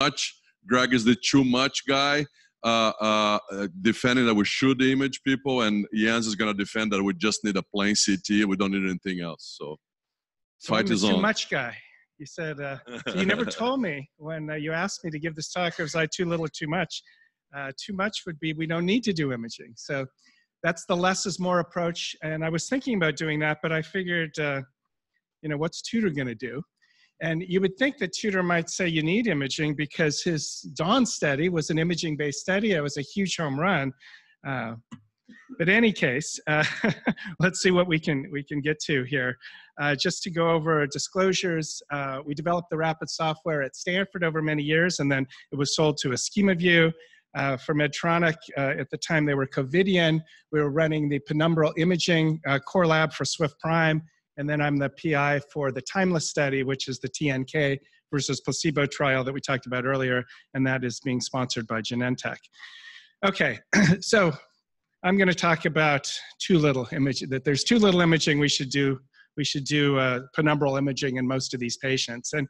much. Greg is the too much guy, defending that we should image people, and Jens is going to defend that we just need a plain CT. We don't need anything else. So fight is on. Too much guy. You said, so you never told me when you asked me to give this talk, was I too little, too much? Too much would be we don't need to do imaging. So that's the less is more approach. And I was thinking about doing that, but I figured, you know, what's Tudor going to do? And you would think that Tudor might say you need imaging because his Dawn study was an imaging-based study. It was a huge home run. But in any case, let's see what we can get to here. Just to go over disclosures, we developed the Rapid software at Stanford over many years, and then it was sold to Ischemaview. For Medtronic, at the time they were Covidian. We were running the penumbral imaging core lab for Swift Prime, and then I'm the PI for the Timeless study, which is the TNK versus placebo trial that we talked about earlier, and that is being sponsored by Genentech. Okay, so I'm going to talk about too little imaging, that there's too little imaging. We should do penumbral imaging in most of these patients. And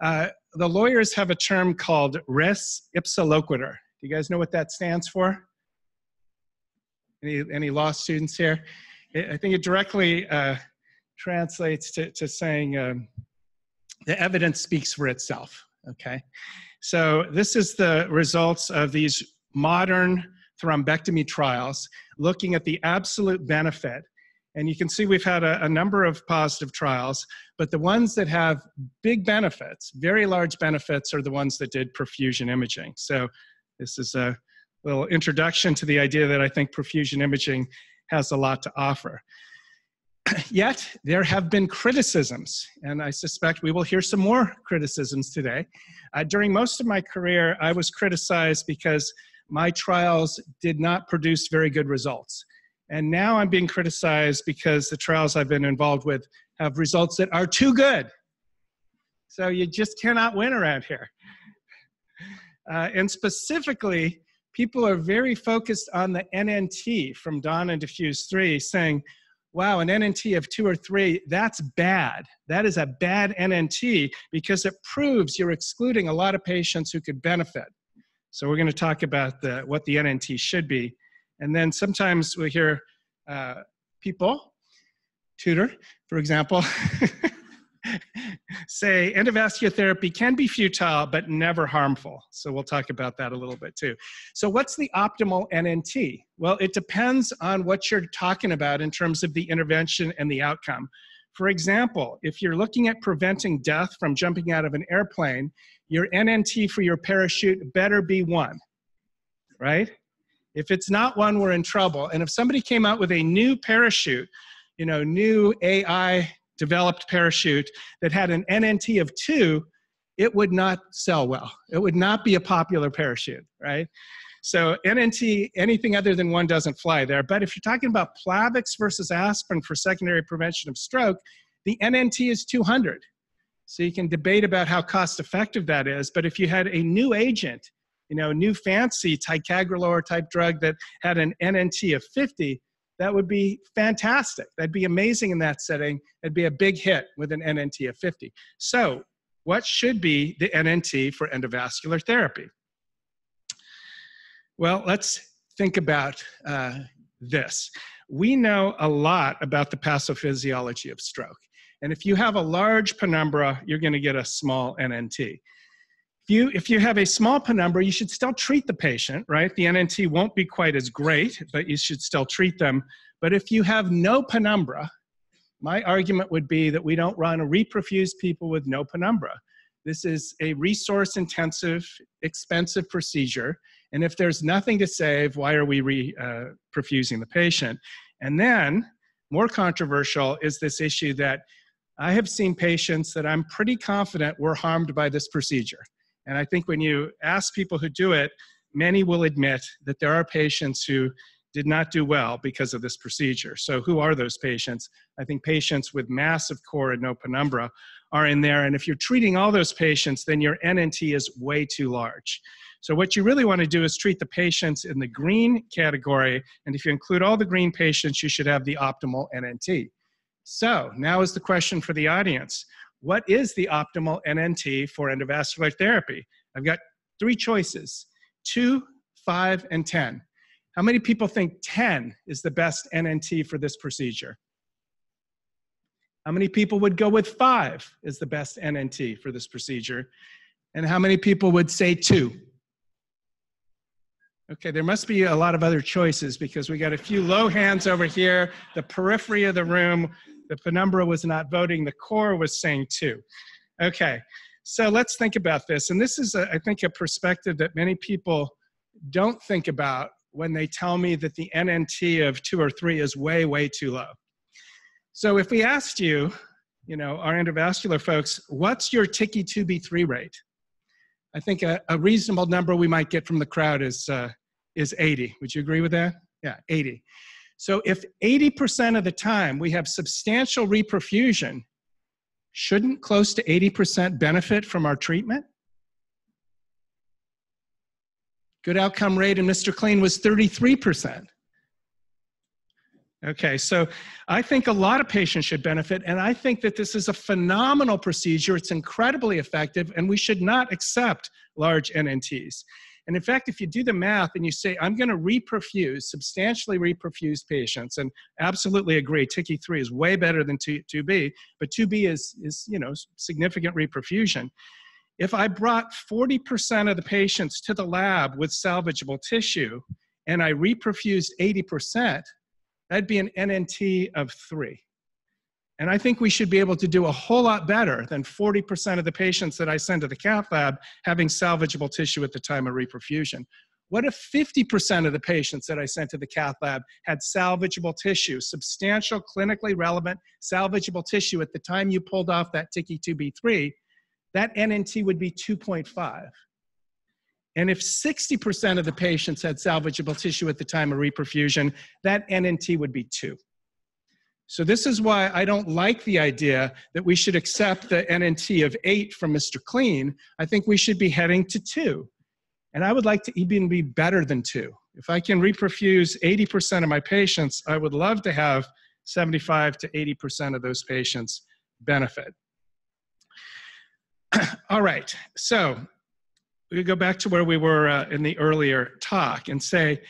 the lawyers have a term called res ipsa loquitur. Do you guys know what that stands for? Any law students here? I think it directly translates to saying the evidence speaks for itself, okay? So this is the results of these modern thrombectomy trials looking at the absolute benefit. And you can see we've had a number of positive trials, but the ones that have big benefits, very large benefits, are the ones that did perfusion imaging. So this is a little introduction to the idea that I think perfusion imaging has a lot to offer. Yet, there have been criticisms, and I suspect we will hear some more criticisms today. During most of my career, I was criticized because my trials did not produce very good results. And now I'm being criticized because the trials I've been involved with have results that are too good. So you just cannot win around here. And specifically, people are very focused on the NNT from Dawn and Diffuse 3, saying, wow, an NNT of 2 or 3, that's bad. That is a bad NNT because it proves you're excluding a lot of patients who could benefit. So we're going to talk about what the NNT should be. And then sometimes we hear people, Tudor, for example, say endovascular therapy can be futile but never harmful. So we'll talk about that a little bit too. So what's the optimal NNT? Well, it depends on what you're talking about in terms of the intervention and the outcome. For example, if you're looking at preventing death from jumping out of an airplane, your NNT for your parachute better be 1, right? If it's not 1, we're in trouble. And if somebody came out with a new parachute, you know, new AI developed parachute that had an NNT of 2, it would not sell well. It would not be a popular parachute, right? So NNT, anything other than 1 doesn't fly there. But if you're talking about Plavix versus aspirin for secondary prevention of stroke, the NNT is 200. So you can debate about how cost effective that is. But if you had a new agent, you know, new fancy ticagrelor type drug that had an NNT of 50, that would be fantastic. That'd be amazing in that setting. It'd be a big hit with an NNT of 50. So what should be the NNT for endovascular therapy? Well, let's think about this. We know a lot about the pathophysiology of stroke. And if you have a large penumbra, you're going to get a small NNT. If you have a small penumbra, you should still treat the patient, right? The NNT won't be quite as great, but you should still treat them. But if you have no penumbra, my argument would be that we don't want to reperfuse people with no penumbra. This is a resource-intensive, expensive procedure. And if there's nothing to save, why are we perfusing the patient? And then, more controversial is this issue that I have seen patients that I'm pretty confident were harmed by this procedure. And I think when you ask people who do it, many will admit that there are patients who did not do well because of this procedure. So who are those patients? I think patients with massive core and no penumbra are in there. And if you're treating all those patients, then your NNT is way too large. So what you really want to do is treat the patients in the green category. And if you include all the green patients, you should have the optimal NNT. So now is the question for the audience. What is the optimal NNT for endovascular therapy? I've got 3 choices, 2, 5, and 10. How many people think 10 is the best NNT for this procedure? How many people would go with 5 as the best NNT for this procedure? And how many people would say 2? Okay, there must be a lot of other choices because we got a few low hands over here. The periphery of the room, the penumbra was not voting. The core was saying 2. Okay, so let's think about this. And this is, I think, a perspective that many people don't think about when they tell me that the NNT of 2 or 3 is way, way too low. So if we asked you, our endovascular folks, what's your TICI-2B3 rate? I think a reasonable number we might get from the crowd is 80. Would you agree with that? Yeah, 80. So if 80% of the time we have substantial reperfusion, shouldn't close to 80% benefit from our treatment? Good outcome rate in Mr. Clean was 33%. Okay, so I think a lot of patients should benefit, and I think that this is a phenomenal procedure. It's incredibly effective, and we should not accept large NNTs. And in fact, if you do the math and you say, I'm going to reperfuse, substantially reperfuse patients, and absolutely agree, TICI-3 is way better than 2B, but 2B is significant reperfusion. If I brought 40% of the patients to the lab with salvageable tissue and I reperfused 80%, that'd be an NNT of 3. And I think we should be able to do a whole lot better than 40% of the patients that I send to the cath lab having salvageable tissue at the time of reperfusion. What if 50% of the patients that I sent to the cath lab had salvageable tissue, substantial clinically relevant salvageable tissue at the time you pulled off that TICI-2B3? That NNT would be 2.5. And if 60% of the patients had salvageable tissue at the time of reperfusion, that NNT would be 2. So this is why I don't like the idea that we should accept the NNT of 8 from Mr. Clean. I think we should be heading to 2. And I would like to even be better than 2. If I can reperfuse 80% of my patients, I would love to have 75 to 80% of those patients benefit. All right, so we go back to where we were in the earlier talk and say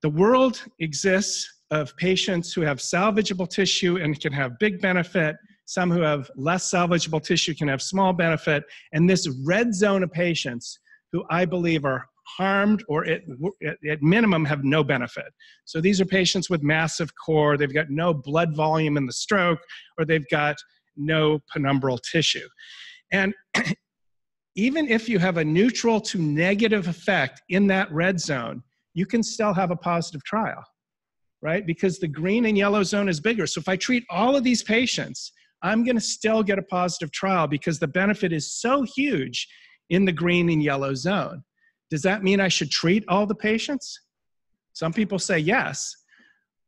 the world exists of patients who have salvageable tissue and can have big benefit, some who have less salvageable tissue can have small benefit, and this red zone of patients who I believe are harmed or at minimum have no benefit. So these are patients with massive core, they've got no blood volume in the stroke, or they've got no penumbral tissue. And even if you have a neutral to negative effect in that red zone, you can still have a positive trial, right? Because the green and yellow zone is bigger. So if I treat all of these patients, I'm going to still get a positive trial because the benefit is so huge in the green and yellow zone. Does that mean I should treat all the patients? Some people say yes.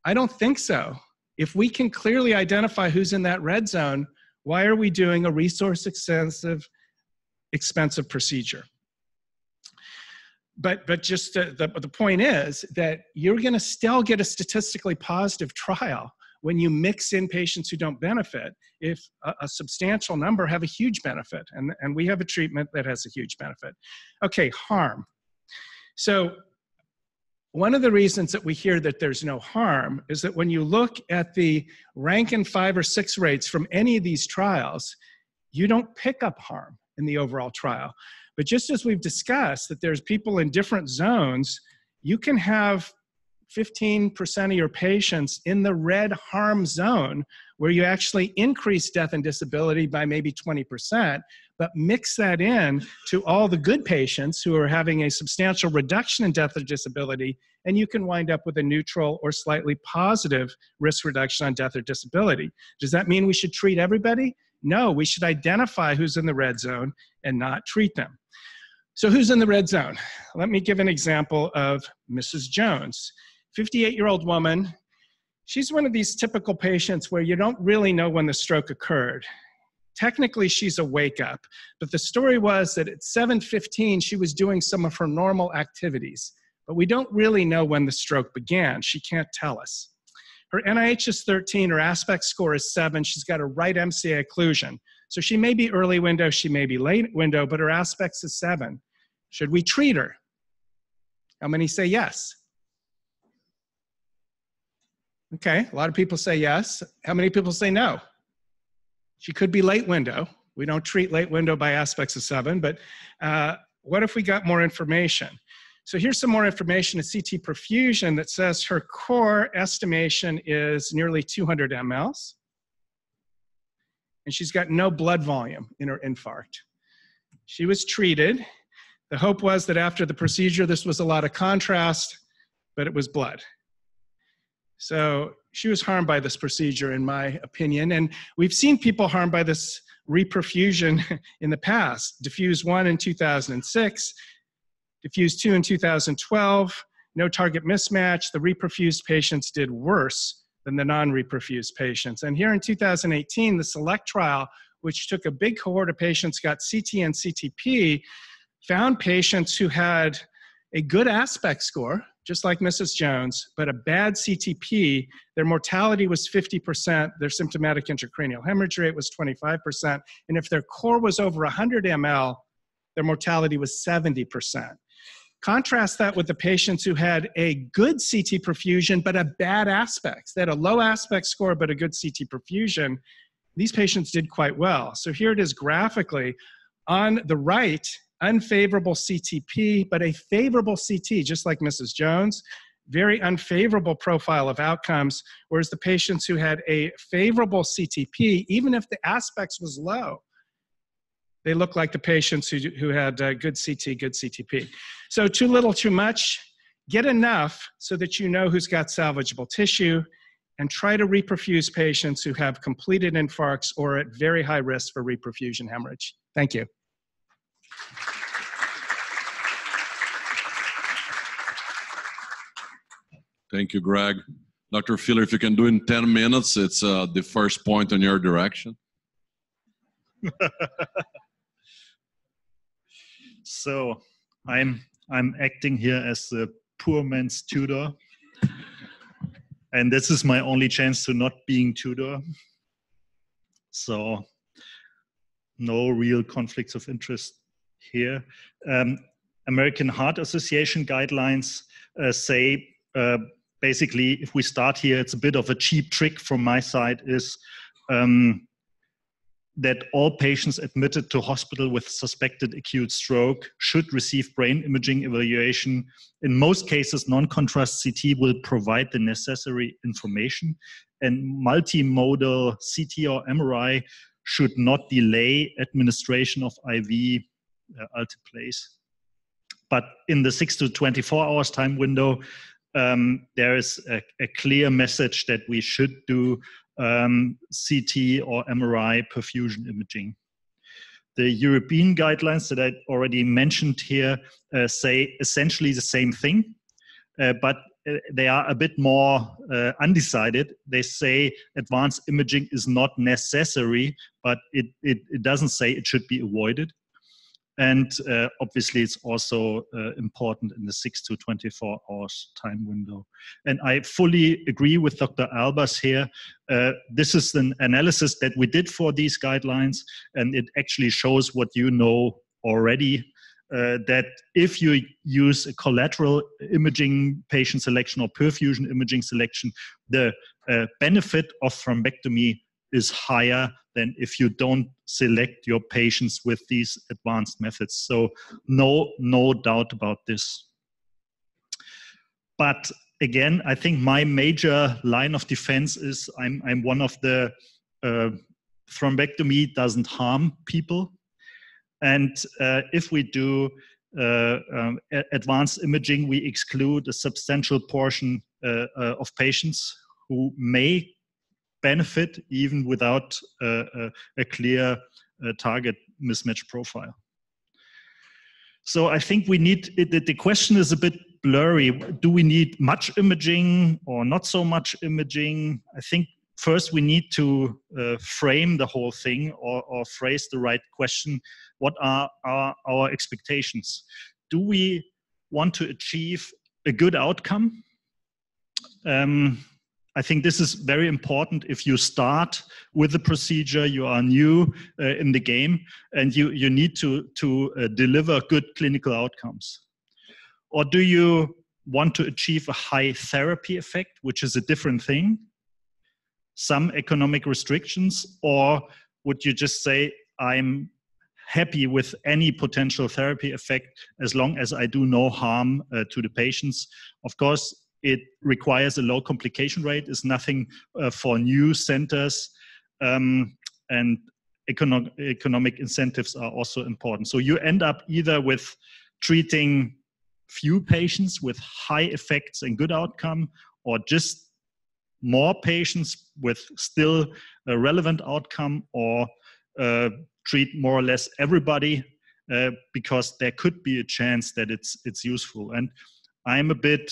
I don't think so. If we can clearly identify who's in that red zone, why are we doing a expensive procedure? But just the point is that you're going to still get a statistically positive trial when you mix in patients who don't benefit if a substantial number have a huge benefit. And we have a treatment that has a huge benefit. Okay, harm. So one of the reasons that we hear that there's no harm is that when you look at the Rankin 5 or 6 rates from any of these trials, you don't pick up harm in the overall trial. But just as we've discussed that there's people in different zones, you can have 15% of your patients in the red harm zone where you actually increase death and disability by maybe 20%, but mix that in to all the good patients who are having a substantial reduction in death or disability, and you can wind up with a neutral or slightly positive risk reduction on death or disability. Does that mean we should treat everybody? No, we should identify who's in the red zone and not treat them. So who's in the red zone? Let me give an example of Mrs. Jones, 58-year-old woman. She's one of these typical patients where you don't really know when the stroke occurred. Technically, she's a wake-up, but the story was that at 7:15, she was doing some of her normal activities, but we don't really know when the stroke began. She can't tell us. Her NIH is 13, her aspect score is 7, she's got a right MCA occlusion. So she may be early window, she may be late window, but her aspects is 7. Should we treat her? How many say yes? Okay, a lot of people say yes. How many people say no? She could be late window. We don't treat late window by aspects of 7, but what if we got more information? So here's some more information, a CT perfusion that says her core estimation is nearly 200 mLs, and she's got no blood volume in her infarct. She was treated. The hope was that after the procedure, this was a lot of contrast, but it was blood. So she was harmed by this procedure, in my opinion. And we've seen people harmed by this reperfusion in the past. Diffuse 1 in 2006, Diffuse 2 in 2012, no target mismatch. The reperfused patients did worse than the non-reperfused patients. And here in 2018, the SELECT trial, which took a big cohort of patients, got CT and CTP, found patients who had a good aspect score, just like Mrs. Jones, but a bad CTP. Their mortality was 50%, their symptomatic intracranial hemorrhage rate was 25%, and if their core was over 100 ml, their mortality was 70%. Contrast that with the patients who had a good CT perfusion, but a bad aspects. They had a low aspect score, but a good CT perfusion. These patients did quite well. So here it is graphically. On the right, unfavorable CTP, but a favorable CT, just like Mrs. Jones. Very unfavorable profile of outcomes, whereas the patients who had a favorable CTP, even if the aspects was low, they look like the patients who had good CT, good CTP. So too little, too much. Get enough so that you know who's got salvageable tissue, and try to reperfuse patients who have completed infarcts or at very high risk for reperfusion hemorrhage. Thank you. Thank you, Greg. Dr. Filler, if you can do in 10 minutes, it's the first point in your direction. So I'm acting here as the poor man's tutor. And this is my only chance to not being tutor. So no real conflicts of interest here. American Heart Association guidelines say, basically, if we start here, it's a bit of a cheap trick from my side, is that all patients admitted to hospital with suspected acute stroke should receive brain imaging evaluation. In most cases, non-contrast CT will provide the necessary information, and multimodal CT or MRI should not delay administration of IV alteplase. But in the 6 to 24 hours time window, there is a clear message that we should do CT or MRI perfusion imaging. The European guidelines that I already mentioned here say essentially the same thing, but they are a bit more undecided. They say advanced imaging is not necessary, but it doesn't say it should be avoided. And obviously, it's also important in the 6 to 24 hours time window. And I fully agree with Dr. Albers here. This is an analysis that we did for these guidelines, and it actually shows what you know already, that if you use a collateral imaging patient selection or perfusion imaging selection, the benefit of thrombectomy is higher than if you don't select your patients with these advanced methods. So no doubt about this. But again, I think my major line of defense is I'm one of the thrombectomy doesn't harm people. And if we do advanced imaging, we exclude a substantial portion of patients who may benefit even without a clear target mismatch profile. So I think we need, the question is a bit blurry. Do we need much imaging or not so much imaging? I think first we need to frame the whole thing or phrase the right question. What are our expectations? Do we want to achieve a good outcome? I think this is very important. If you start with the procedure, you are new in the game, and you need to deliver good clinical outcomes. Or do you want to achieve a high therapy effect, which is a different thing? Some economic restrictions, or would you just say, I'm happy with any potential therapy effect as long as I do no harm to the patients? Of course, it requires a low complication rate. It's nothing for new centers, and economic incentives are also important. So you end up either with treating few patients with high effects and good outcome, or just more patients with still a relevant outcome, or treat more or less everybody, because there could be a chance that it's useful. And I'm a bit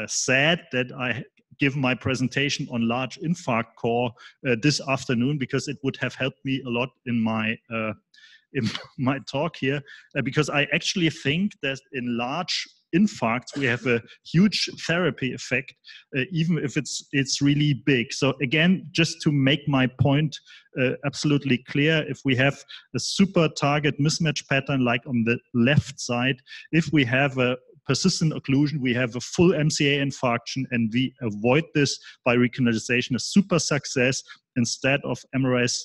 sad that I give my presentation on large infarct core this afternoon, because it would have helped me a lot in my talk here, because I actually think that in large infarcts we have a huge therapy effect, even if it's really big. So again, just to make my point absolutely clear, if we have a super target mismatch pattern like on the left side, if we have a persistent occlusion, we have a full MCA infarction, and we avoid this by recanalization, a super success. Instead of MRS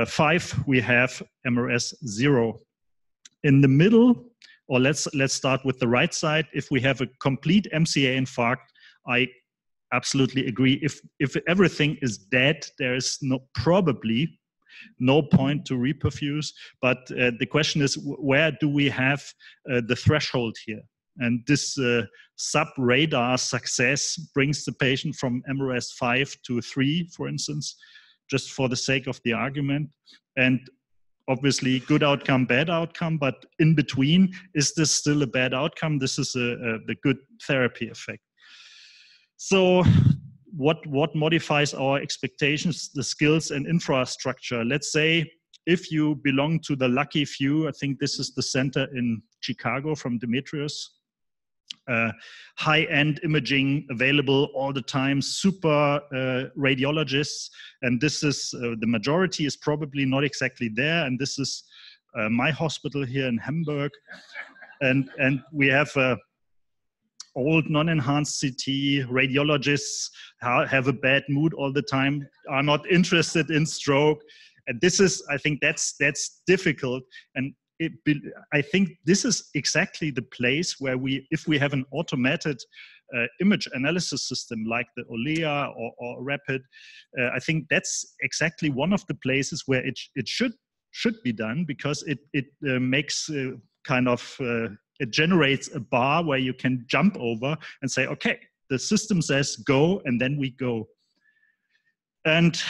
5, we have MRS 0. In the middle, or let's start with the right side. If we have a complete MCA infarct, I absolutely agree. If everything is dead, there is probably no point to reperfuse. But the question is, where do we have the threshold here? And this sub-radar success brings the patient from MRS 5 to 3, for instance, just for the sake of the argument. And obviously, good outcome, bad outcome, but in between, is this still a bad outcome? This is the good therapy effect. So what modifies our expectations, the skills and infrastructure? Let's say if you belong to the lucky few, I think this is the center in Chicago from Demetrius, high-end imaging available all the time, super radiologists, and this is the majority is probably not exactly there, and this is my hospital here in Hamburg, and we have old non-enhanced CT radiologists have a bad mood all the time, are not interested in stroke, and this is, I think that's difficult. And I think this is exactly the place where if we have an automated image analysis system like the OLEA or Rapid, I think that's exactly one of the places where it should be done, because it makes it generates a bar where you can jump over and say, okay, the system says go, and then we go. And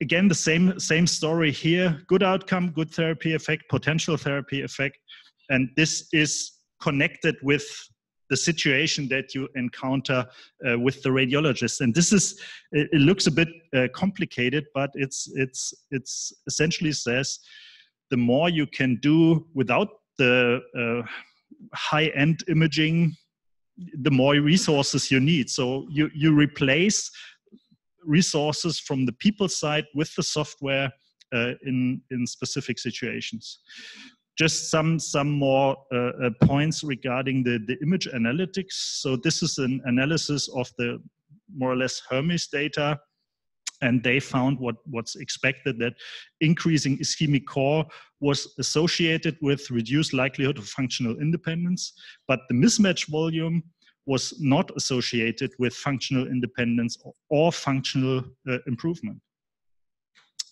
again, the same story here, good outcome, good therapy effect, potential therapy effect. And this is connected with the situation that you encounter with the radiologist. And this is, it looks a bit complicated, but it's essentially says the more you can do without the high-end imaging, the more resources you need. So you replace resources from the people side with the software in specific situations. Just some more points regarding the image analytics. So this is an analysis of the more or less Hermes data, and they found what's expected, that increasing ischemic core was associated with reduced likelihood of functional independence, but the mismatch volume was not associated with functional independence or functional improvement.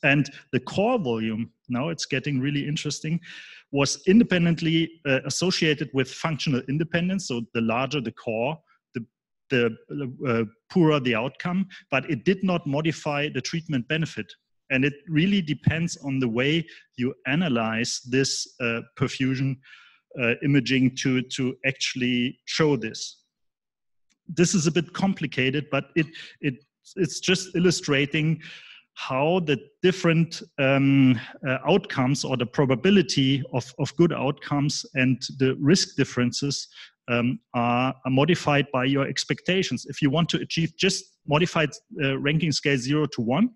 And the core volume, now it's getting really interesting, was independently associated with functional independence. So the larger the core, the poorer the outcome, but it did not modify the treatment benefit. And it really depends on the way you analyze this perfusion imaging to actually show this. This is a bit complicated, but it's just illustrating how the different outcomes or the probability of good outcomes and the risk differences are modified by your expectations. If you want to achieve just modified ranking scale 0 to 1,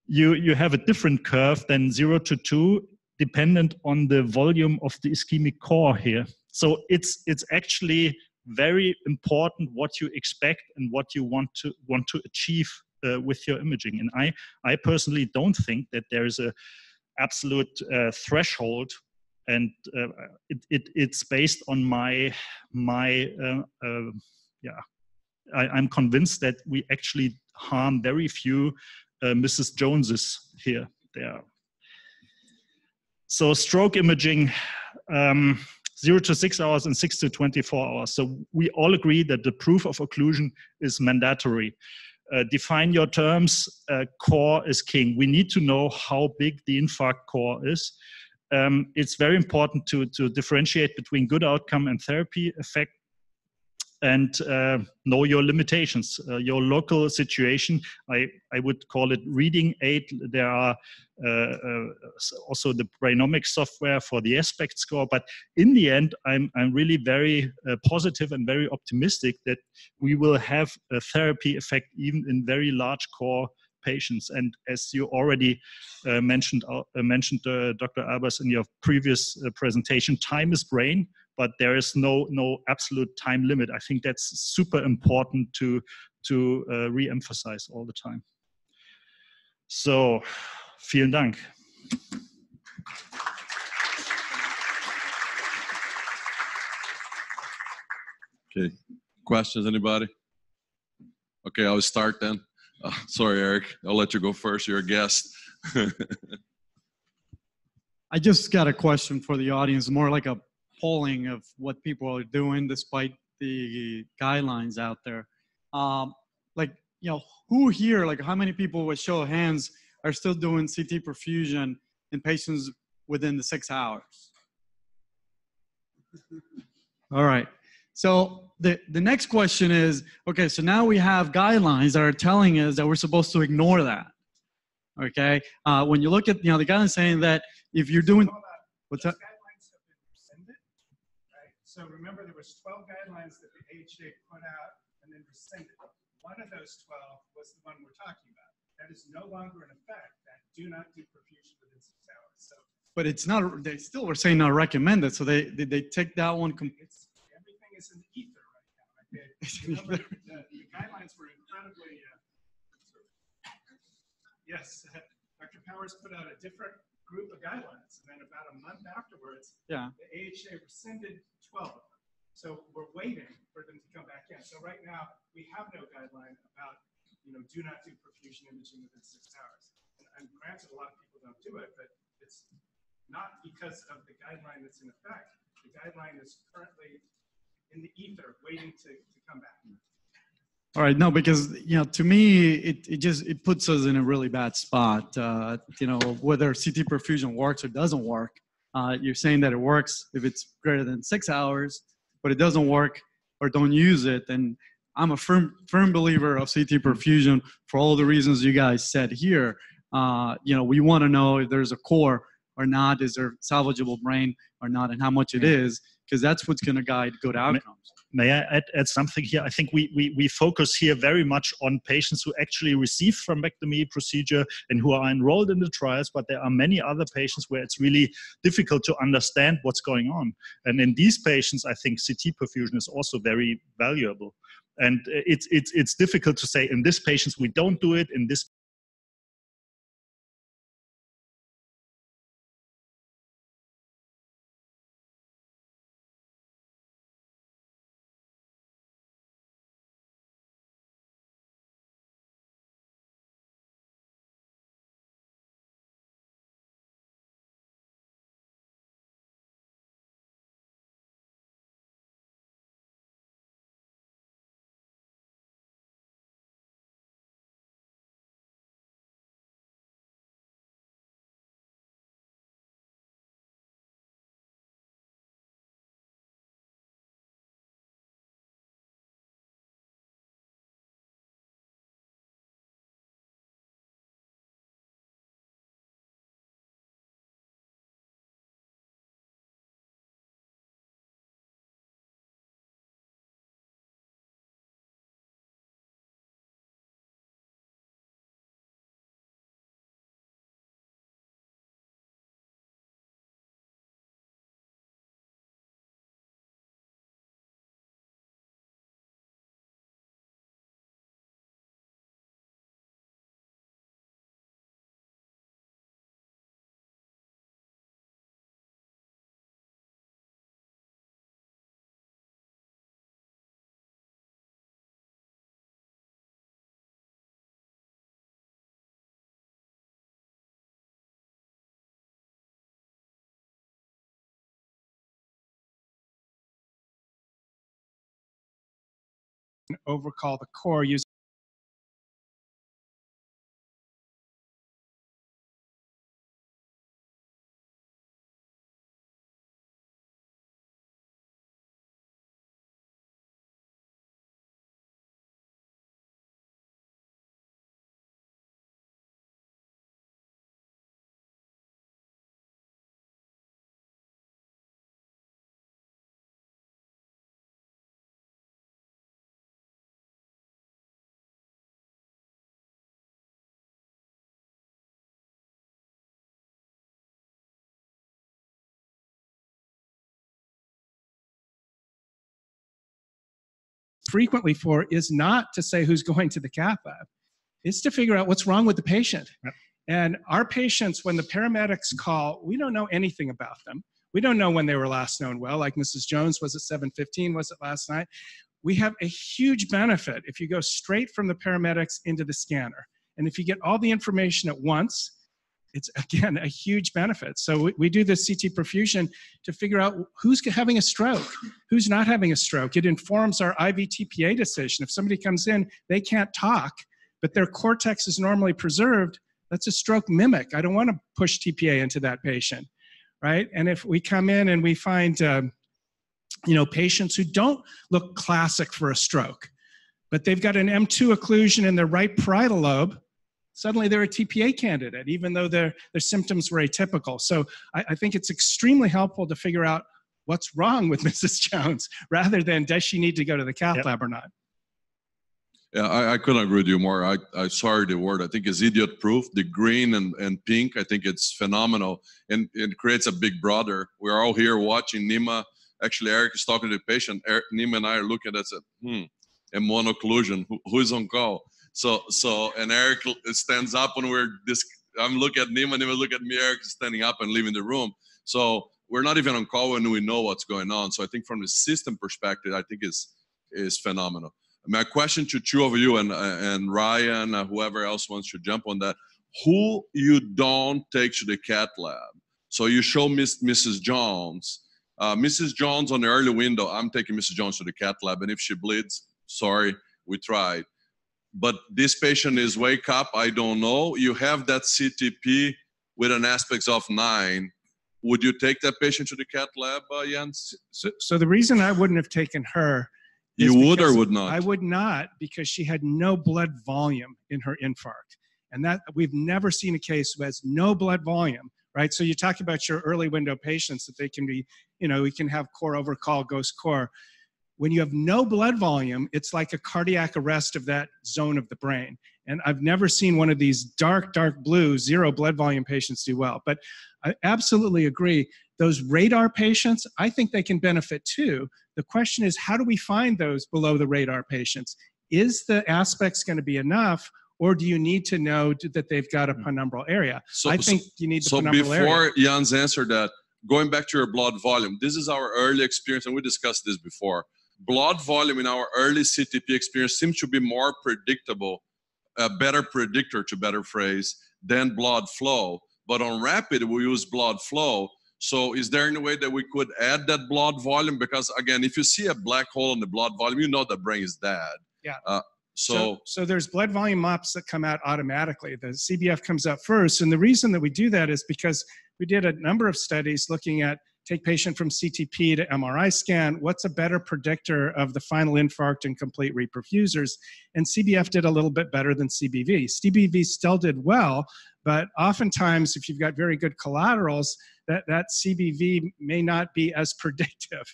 you have a different curve than 0 to 2, dependent on the volume of the ischemic core here. So it's actually very important what you expect and what you want to achieve with your imaging. And I personally don't think that there is a absolute threshold, and it's based on I'm convinced that we actually harm very few Mrs. Joneses here. There. So stroke imaging, 0 to 6 hours and 6 to 24 hours. So we all agree that the proof of occlusion is mandatory. Define your terms, core is king. We need to know how big the infarct core is. It's very important to differentiate between good outcome and therapy effect, and know your limitations, your local situation. I would call it reading aid. There are also the Brainomics software for the aspect score. But in the end, I'm really very positive and very optimistic that we will have a therapy effect even in very large core patients. And as you already mentioned, Dr. Albers, in your previous presentation, time is brain, but there is no absolute time limit. I think that's super important to re-emphasize all the time. So, vielen Dank. Okay, questions, anybody? Okay, I'll start then. Sorry, Eric, I'll let you go first. You're a guest. I just got a question for the audience, more like a polling of what people are doing despite the guidelines out there. Like, you know, who here, like how many people with show of hands are still doing CT perfusion in patients within the 6 hours? All right. So the next question is, okay, so now we have guidelines that are telling us that we're supposed to ignore that. Okay. When you look at, you know, the guidelines saying that if you're doing, what's that? So remember, there was 12 guidelines that the AHA put out and then rescinded. One of those 12 was the one we're talking about. That is no longer in effect. That do not do perfusion within 6 hours. So, but it's not. They still were saying not recommended. So they take that one. Everything is in the ether right now. The guidelines were incredibly. Yes, Dr. Powers put out a different group of guidelines, and then about a month afterwards, the AHA rescinded 12 of them. So we're waiting for them to come back in. So right now, we have no guideline about, you know, do not do perfusion imaging within 6 hours. And granted, a lot of people don't do it, but it's not because of the guideline that's in effect. The guideline is currently in the ether, waiting to come back. All right, no, because, you know, to me, it puts us in a really bad spot. You know, whether CT perfusion works or doesn't work, you're saying that it works if it's greater than 6 hours, but it doesn't work or don't use it. And I'm a firm believer of CT perfusion for all the reasons you guys said here. You know, we want to know if there's a core or not, is there salvageable brain or not, and how much it is, because that's what's going to guide good outcomes. May I add something here? I think we focus here very much on patients who actually receive thrombectomy procedure and who are enrolled in the trials, but there are many other patients where it's really difficult to understand what's going on. And in these patients, I think CT perfusion is also very valuable. And it's difficult to say, in this patients we don't do it, in this overcall the core using frequently for is not to say who's going to the cath lab. It's to figure out what's wrong with the patient. Yep. And our patients, when the paramedics call, we don't know anything about them. We don't know when they were last known well, like Mrs. Jones was at 7:15, was it last night? We have a huge benefit if you go straight from the paramedics into the scanner. And if you get all the information at once, it's, again, a huge benefit. So we do this CT perfusion to figure out who's having a stroke, who's not having a stroke. It informs our IV TPA decision. If somebody comes in, they can't talk, but their cortex is normally preserved, that's a stroke mimic. I don't want to push TPA into that patient, right? And if we come in and we find patients who don't look classic for a stroke, but they've got an M2 occlusion in their right parietal lobe, suddenly they're a TPA candidate, even though their symptoms were atypical. So I think it's extremely helpful to figure out what's wrong with Mrs. Jones, rather than does she need to go to the cath lab or not. Yeah, I couldn't agree with you more. I sorry the word. I think it's idiot proof. The green and pink, I think it's phenomenal. And it creates a big brother. We're all here watching Nima. Actually, Eric is talking to the patient. Nima and I are looking at it, and monocclusion, who is on call? So, and Eric stands up when I'm looking at Nima, Nima look at me, Eric is standing up and leaving the room. So we're not even on call when we know what's going on. So I think from the system perspective, I think is phenomenal. My question to two of you and Ryan, whoever else wants to jump on that, who you don't take to the cath lab? So you show Mrs. Jones. Mrs. Jones on the early window, I'm taking Mrs. Jones to the cath lab, and if she bleeds, sorry, we tried. But this patient is wake up, I don't know. You have that CTP with an aspect of 9. Would you take that patient to the cath lab, Jens? So the reason I wouldn't have taken her, you would or would not? I would not, because she had no blood volume in her infarct. And that we've never seen a case who has no blood volume, right? So you talk about your early window patients that they can be, we can have core overcall, ghost core. When you have no blood volume, it's like a cardiac arrest of that zone of the brain. And I've never seen one of these dark, dark blue, 0 blood volume patients do well. But I absolutely agree. Those radar patients, I think they can benefit too. The question is, how do we find those below the radar patients? Is the aspects going to be enough, or do you need to know that they've got a penumbral area? I think you need the penumbral area. So before Jens answered that, going back to your blood volume, this is our early experience, and we discussed this before. Blood volume in our early CTP experience seems to be more predictable, a better predictor, to better phrase, than blood flow. But on rapid, we use blood flow. So is there any way that we could add that blood volume? Because again, if you see a black hole in the blood volume, you know the brain is dead. Yeah. So there's blood volume maps that come out automatically. The CBF comes out first. And the reason that we do that is because we did a number of studies looking at take patient from CTP to MRI scan. What's a better predictor of the final infarct and complete reperfusers? And CBF did a little bit better than CBV. CBV still did well, but oftentimes if you've got very good collaterals, that CBV may not be as predictive.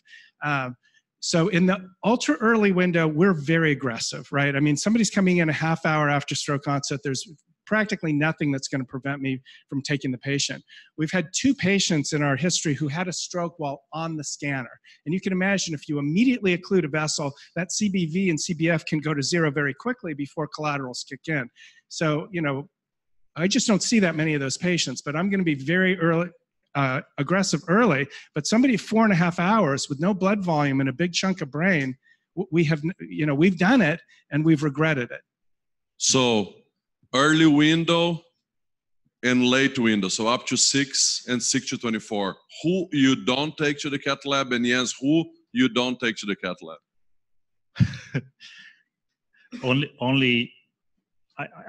So in the ultra early window, we're very aggressive, right? I mean, somebody's coming in a half hour after stroke onset, there's practically nothing that's going to prevent me from taking the patient. We've had 2 patients in our history who had a stroke while on the scanner. And you can imagine if you immediately occlude a vessel, that CBV and CBF can go to 0 very quickly before collaterals kick in. So, I just don't see that many of those patients, but I'm going to be very early, aggressive early. But somebody 4.5 hours with no blood volume and a big chunk of brain, we've done it and we've regretted it. So early window and late window, so up to 6 and 6 to 24. Who you don't take to the cath lab, and Jens, who you don't take to the cath lab?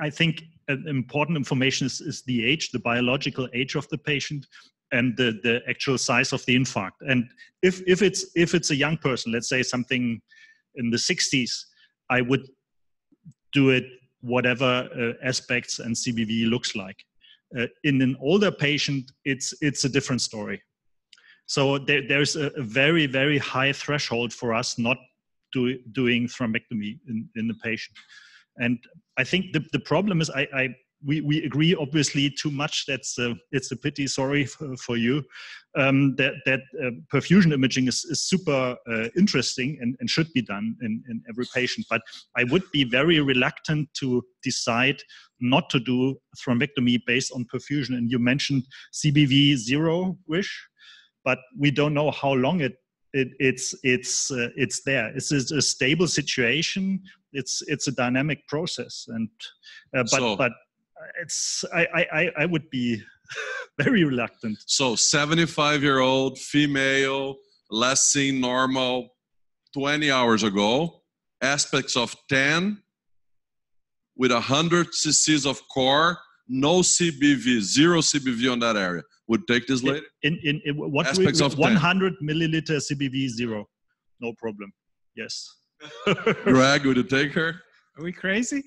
I think important information is the age, the biological age of the patient, and the actual size of the infarct. And if it's a young person, let's say something in the 60s, I would do it whatever aspects and CBV looks like. In an older patient, it's a different story. So there's a very, very high threshold for us not doing thrombectomy in the patient. And I think the problem is we agree obviously too much. It's a pity. Sorry for you. That perfusion imaging is super interesting and should be done in every patient. But I would be very reluctant to decide not to do thrombectomy based on perfusion. And you mentioned CBV 0-ish, but we don't know how long it's there. It's a stable situation. It's a dynamic process, and but it's I would be very reluctant. So 75-year-old female, last seen normal 20 hours ago, aspects of 10 with 100 cc's of core, no CBV, 0 CBV on that area. Would take this lady? In what aspects of 100 milliliter CBV 0, no problem. Yes. Greg, would you take her? Are we crazy?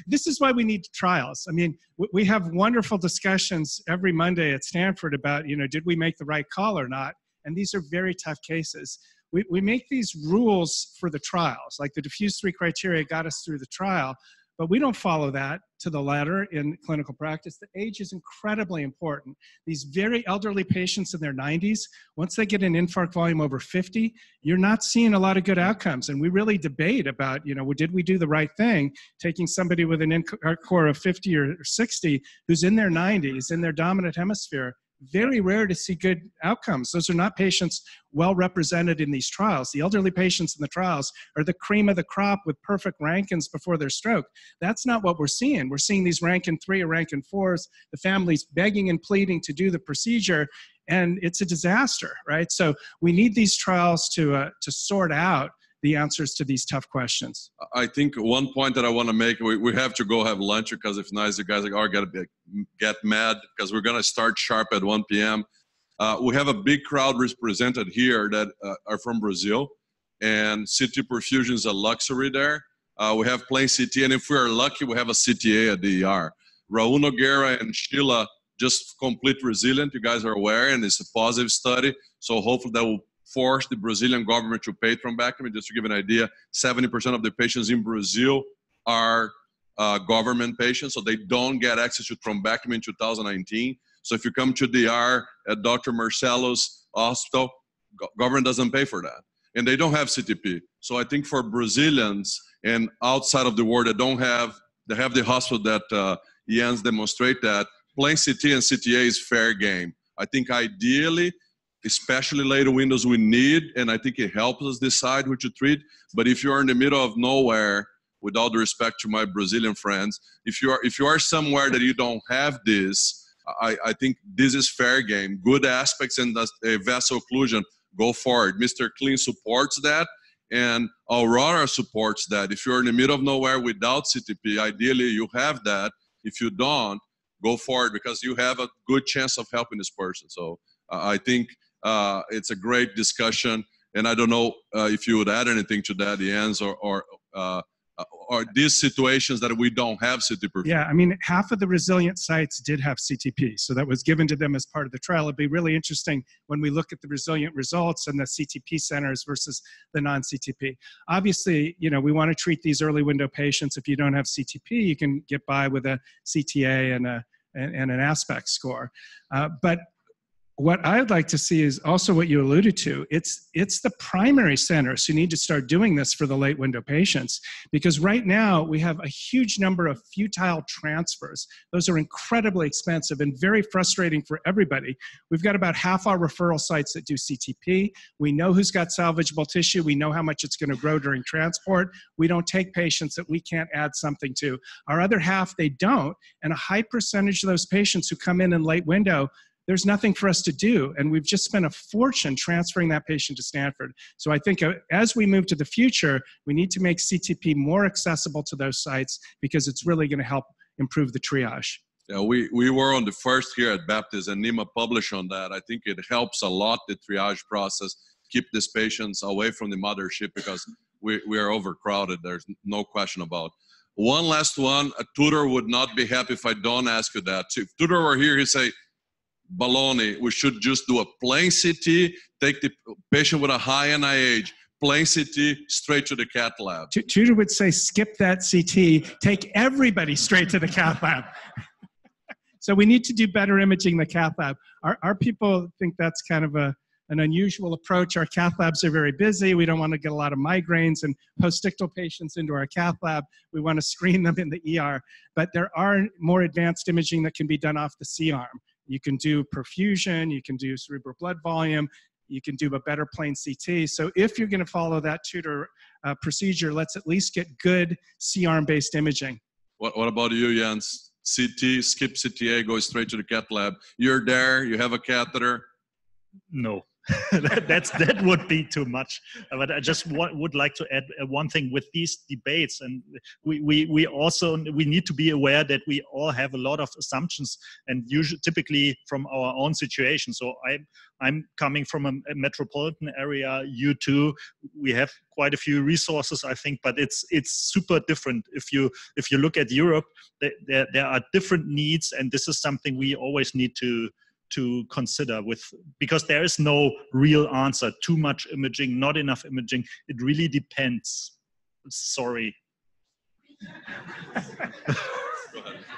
This is why we need trials. I mean, we have wonderful discussions every Monday at Stanford about, did we make the right call or not? And these are very tough cases. We make these rules for the trials, like the diffuse 3 criteria got us through the trial, but we don't follow that to the letter in clinical practice. The age is incredibly important. These very elderly patients in their 90s, once they get an infarct volume over 50, you're not seeing a lot of good outcomes. And we really debate about, did we do the right thing, taking somebody with an infarct core of 50 or 60 who's in their 90s, in their dominant hemisphere. Very rare to see good outcomes. Those are not patients well represented in these trials. The elderly patients in the trials are the cream of the crop with perfect Rankins before their stroke. That's not what we're seeing. We're seeing these Rankin 3 or Rankin 4s, the families begging and pleading to do the procedure, and it's a disaster, right? So we need these trials to sort out the answers to these tough questions. I think one point that I want to make, we have to go have lunch, because if not, the guys are going to get mad, because we're going to start sharp at 1 p.m. We have a big crowd represented here that are from Brazil, and CT perfusion is a luxury there. We have plain CT, and if we are lucky, we have a CTA at the ER. Raul Nogueira and Sheila just complete resilient, you guys are aware, and it's a positive study, so hopefully that will force the Brazilian government to pay thrombectomy. Just to give an idea, 70% of the patients in Brazil are government patients, so they don't get access to thrombectomy in 2019. So if you come to the ER at Dr. Marcelo's hospital, government doesn't pay for that. And they don't have CTP. So I think for Brazilians and outside of the world that they have the hospital that Jens demonstrate that, plain CT and CTA is fair game. I think ideally, especially later windows we need, and I think it helps us decide who to treat. But if you are in the middle of nowhere, with all the respect to my Brazilian friends, if you are somewhere that you don't have this, I think this is fair game. Good aspects and the vessel occlusion, go forward. Mr. Clean supports that, and Aurora supports that. If you're in the middle of nowhere without CTP, ideally you have that. If you don't, go forward, because you have a good chance of helping this person. So I think it's a great discussion, and I don't know if you would add anything to that, Jens, or these situations that we don't have CTP. Yeah, I mean, half of the resilient sites did have CTP, so that was given to them as part of the trial. It'd be really interesting when we look at the resilient results and the CTP centers versus the non-CTP. Obviously, we want to treat these early window patients. If you don't have CTP, you can get by with a CTA and an aspect score. But what I'd like to see is also what you alluded to. It's the primary centers who need to start doing this for the late window patients, because right now we have a huge number of futile transfers. Those are incredibly expensive and very frustrating for everybody. We've got about half our referral sites that do CTP. We know who's got salvageable tissue. We know how much it's going to grow during transport. We don't take patients that we can't add something to. Our other half, they don't, and a high percentage of those patients who come in late window there's nothing for us to do. And we've just spent a fortune transferring that patient to Stanford. So I think as we move to the future, we need to make CTP more accessible to those sites because it's really going to help improve the triage. Yeah, we were on the first here at Baptist, and Nima published on that. I think it helps a lot, the triage process, keep these patients away from the mothership because we are overcrowded. There's no question about it. One last one. A tutor would not be happy if I don't ask you that. If tutor were here, he'd say, baloney, we should just do a plain CT, take the patient with a high NIH, plain CT, straight to the cath lab. Tutor would say, skip that CT, take everybody straight to the cath lab. So we need to do better imaging in the cath lab. Our people think that's kind of an unusual approach. Our cath labs are very busy. We don't want to get a lot of migraines and postictal patients into our cath lab. We want to screen them in the ER. But there are more advanced imaging that can be done off the C-arm. You can do perfusion, you can do cerebral blood volume, you can do a better plain CT. So if you're going to follow that tutor procedure, let's at least get good C-arm based imaging. What about you, Jens? CT, skip CTA, go straight to the cath lab. You're there, you have a catheter. No. that would be too much. But I just would like to add one thing with these debates, and we need to be aware that we all have a lot of assumptions, and usually typically from our own situation. So I'm coming from a metropolitan area. You too. We have quite a few resources, I think, but it's super different. If you look at Europe, there are different needs, and this is something we always need to consider because there is no real answer. Too much imaging, not enough imaging. It really depends. Sorry.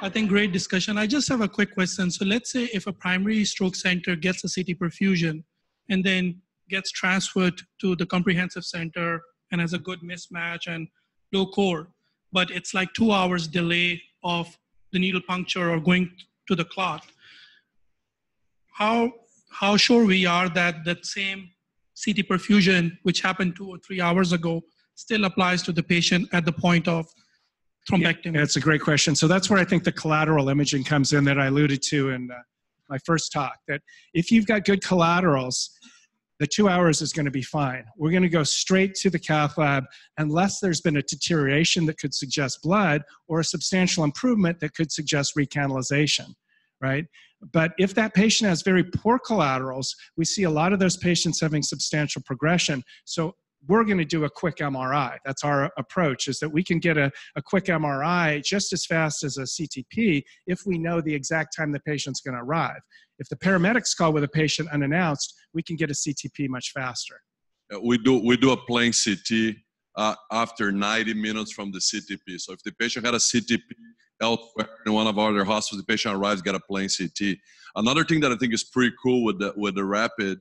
I think great discussion. I just have a quick question. So let's say if a primary stroke center gets a CT perfusion and then gets transferred to the comprehensive center and has a good mismatch and low core, but it's like 2 hours delay of the needle puncture or going to the clot. How sure we are that that same CT perfusion, which happened 2 or 3 hours ago, still applies to the patient at the point of thrombectomy? Yeah, that's a great question. So that's where I think the collateral imaging comes in that I alluded to in my first talk, that if you've got good collaterals, the 2 hours is going to be fine. We're going to go straight to the cath lab unless there's been a deterioration that could suggest blood or a substantial improvement that could suggest recanalization, right? But if that patient has very poor collaterals, we see a lot of those patients having substantial progression. So we're going to do a quick MRI. That's our approach, is that we can get a quick MRI just as fast as a CTP if we know the exact time the patient's going to arrive. If the paramedics call with a patient unannounced, we can get a CTP much faster. We do a plain CT after 90 minutes from the CTP. So if the patient had a CTP elsewhere in one of our other hospitals, the patient arrives, got a plain CT. Another thing that I think is pretty cool with the rapid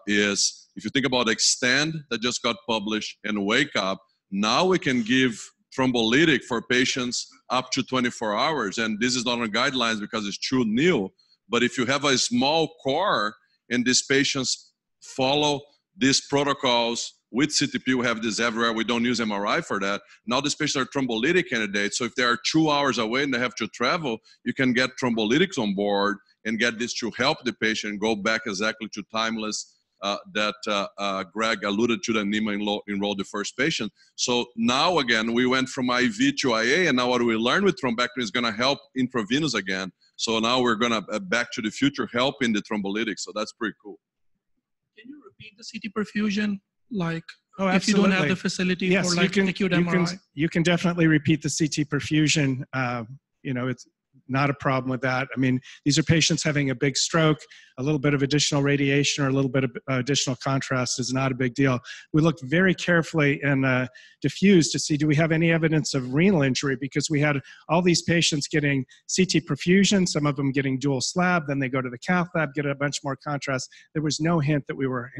is if you think about Extend that just got published and Wake Up, now we can give thrombolytic for patients up to 24 hours. And this is not on guidelines because it's too new. But if you have a small core and these patients follow these protocols with CTP, we have this everywhere. We don't use MRI for that. Now these patients are thrombolytic candidates. So if they are 2 hours away and they have to travel, you can get thrombolytics on board and get this to help the patient go back exactly to timeless that Greg alluded to that Nima enrolled the first patient. So now again, we went from IV to IA, and now what we learned with thrombectomy is going to help intravenous again. So now we're going to back to the future helping the thrombolytics. So that's pretty cool. Can you repeat the CT perfusion? Like, oh, if you don't have the facility for like acute MRI? You can definitely repeat the CT perfusion. It's not a problem with that. I mean, these are patients having a big stroke. A little bit of additional radiation or a little bit of additional contrast is not a big deal. We looked very carefully in diffuse to see, do we have any evidence of renal injury? Because we had all these patients getting CT perfusion, some of them getting dual slab, then they go to the cath lab, get a bunch more contrast. There was no hint that we were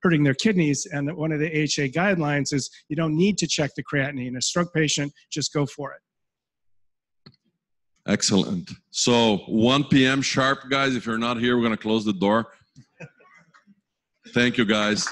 hurting their kidneys, and one of the AHA guidelines is you don't need to check the creatinine. A stroke patient, just go for it. Excellent. So 1 p.m. sharp, guys. If you're not here, we're going to close the door. Thank you, guys.